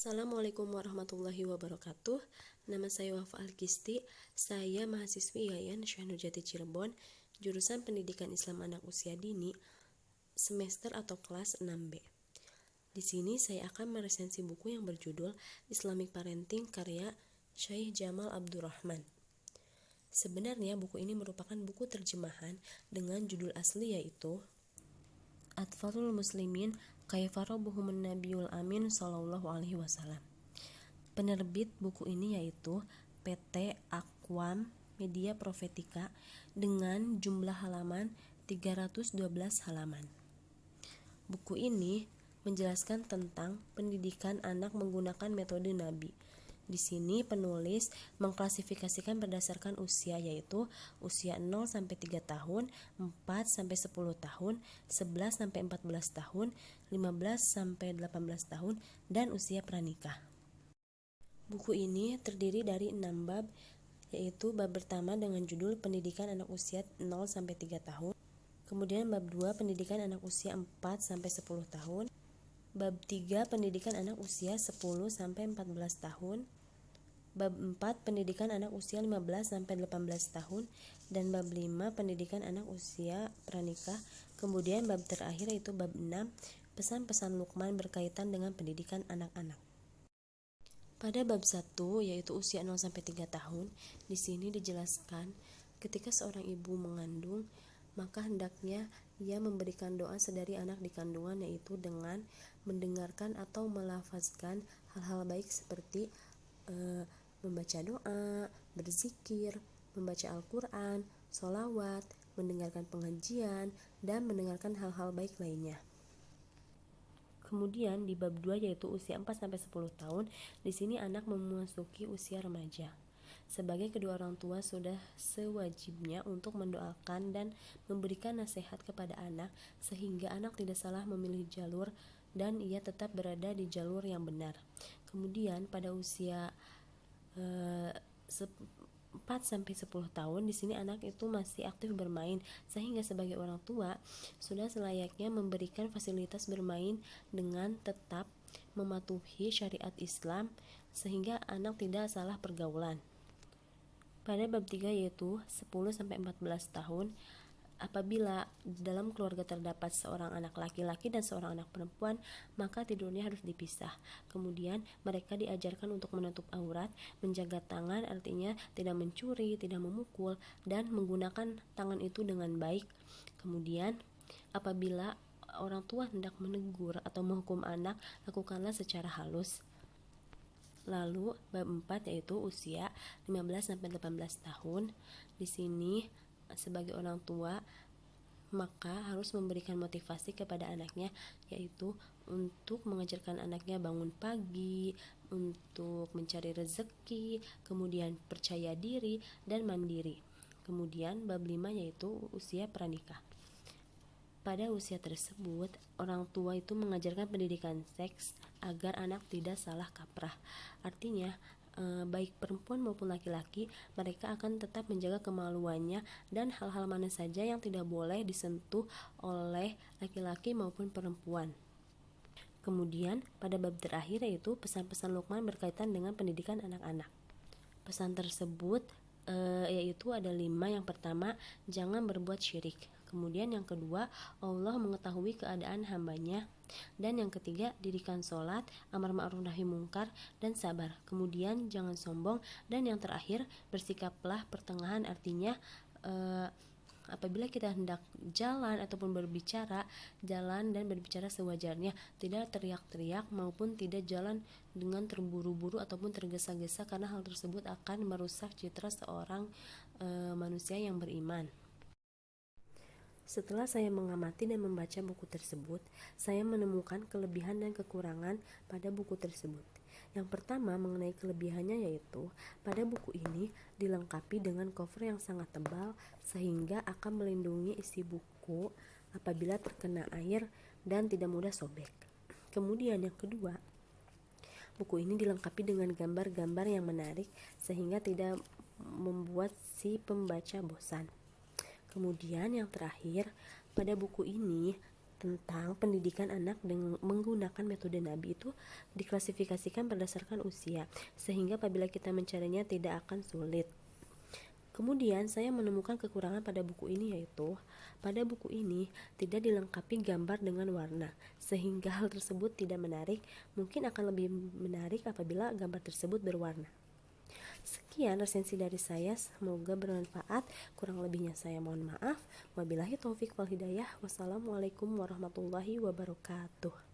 Assalamualaikum warahmatullahi wabarakatuh. Nama saya Wafa Alkisti. Saya mahasiswi Yayan Syekh Nurjati Cirebon, jurusan Pendidikan Islam Anak Usia Dini, semester atau kelas 6B. Di sini saya akan meresensi buku yang berjudul Islamic Parenting karya Syekh Jamal Abdurrahman. Sebenarnya buku ini merupakan buku terjemahan dengan judul asli yaitu Atfalul Muslimin Kaifa Rabbuhumun Nabiyul Amin Sallallahu Alaihi Wasallam. Penerbit buku ini yaitu PT Aqwam Media Profetika dengan jumlah halaman 312 halaman. Buku ini menjelaskan tentang pendidikan anak menggunakan metode Nabi. Di sini penulis mengklasifikasikan berdasarkan usia yaitu usia 0 sampai 3 tahun, 4 sampai 10 tahun, 11 sampai 14 tahun, 15 sampai 18 tahun dan usia pranikah. Buku ini terdiri dari 6 bab yaitu bab pertama dengan judul Pendidikan Anak Usia 0 sampai 3 tahun. Kemudian bab 2 Pendidikan Anak Usia 4 sampai 10 tahun. Bab 3 Pendidikan Anak Usia 10 sampai 14 tahun. Bab 4 Pendidikan Anak Usia 15 sampai 18 tahun dan bab 5 Pendidikan Anak Usia pranikah. Kemudian bab terakhir yaitu bab 6 Pesan-pesan Luqman berkaitan dengan pendidikan anak-anak. Pada bab 1 yaitu usia 0 sampai 3 tahun, di sini dijelaskan ketika seorang ibu mengandung, maka hendaknya ia memberikan doa sedari anak di kandungan yaitu dengan mendengarkan atau melafazkan hal-hal baik seperti membaca doa, berzikir, membaca Al-Quran, sholawat, mendengarkan pengajian, dan mendengarkan hal-hal baik lainnya. Kemudian di bab 2 yaitu usia 4 sampai 10 tahun, di sini anak memasuki usia remaja. Sebagai kedua orang tua sudah sewajibnya untuk mendoakan dan memberikan nasihat kepada anak sehingga anak tidak salah memilih jalur dan ia tetap berada di jalur yang benar. Kemudian pada usia 4 sampai 10 tahun di sini anak itu masih aktif bermain sehingga sebagai orang tua sudah selayaknya memberikan fasilitas bermain dengan tetap mematuhi syariat Islam sehingga anak tidak salah pergaulan. Pada bab 3 yaitu 10 sampai 14 tahun, apabila dalam keluarga terdapat seorang anak laki-laki dan seorang anak perempuan, maka tidurnya harus dipisah. Kemudian mereka diajarkan untuk menutup aurat, menjaga tangan artinya tidak mencuri, tidak memukul, dan menggunakan tangan itu dengan baik. Kemudian apabila orang tua hendak menegur atau menghukum anak, lakukanlah secara halus. Lalu bab 4 yaitu usia 15 sampai 18 tahun. Di sini sebagai orang tua maka harus memberikan motivasi kepada anaknya yaitu untuk mengajarkan anaknya bangun pagi, untuk mencari rezeki, kemudian percaya diri dan mandiri. Kemudian bab 5 yaitu usia pranikah. Pada usia tersebut, orang tua itu mengajarkan pendidikan seks agar anak tidak salah kaprah. Artinya, baik perempuan maupun laki-laki, mereka akan tetap menjaga kemaluannya dan hal-hal mana saja yang tidak boleh disentuh oleh laki-laki maupun perempuan. Kemudian, pada bab terakhir yaitu pesan-pesan Luqman berkaitan dengan pendidikan anak-anak. Pesan tersebut yaitu ada 5. Yang pertama, jangan berbuat syirik. Kemudian yang kedua, Allah mengetahui keadaan hambanya. Dan yang ketiga, dirikan sholat, amar ma'ruf nahi mungkar, dan sabar. Kemudian jangan sombong. Dan yang terakhir, bersikaplah pertengahan, artinya apabila kita hendak jalan ataupun berbicara, jalan dan berbicara sewajarnya, tidak teriak-teriak maupun tidak jalan dengan terburu-buru ataupun tergesa-gesa karena hal tersebut akan merusak citra seorang manusia yang beriman. Setelah saya mengamati dan membaca buku tersebut, saya menemukan kelebihan dan kekurangan pada buku tersebut. Yang pertama mengenai kelebihannya yaitu pada buku ini dilengkapi dengan cover yang sangat tebal sehingga akan melindungi isi buku apabila terkena air dan tidak mudah sobek. Kemudian yang kedua, buku ini dilengkapi dengan gambar-gambar yang menarik sehingga tidak membuat si pembaca bosan. Kemudian yang terakhir, pada buku ini tentang pendidikan anak dengan menggunakan metode Nabi itu diklasifikasikan berdasarkan usia, sehingga apabila kita mencarinya tidak akan sulit. Kemudian saya menemukan kekurangan pada buku ini, yaitu pada buku ini tidak dilengkapi gambar dengan warna, sehingga hal tersebut tidak menarik. Mungkin akan lebih menarik apabila gambar tersebut berwarna. Sekian resensi dari saya, semoga bermanfaat. Kurang lebihnya saya mohon maaf. Wabillahi taufik wal hidayah. Wassalamualaikum warahmatullahi wabarakatuh.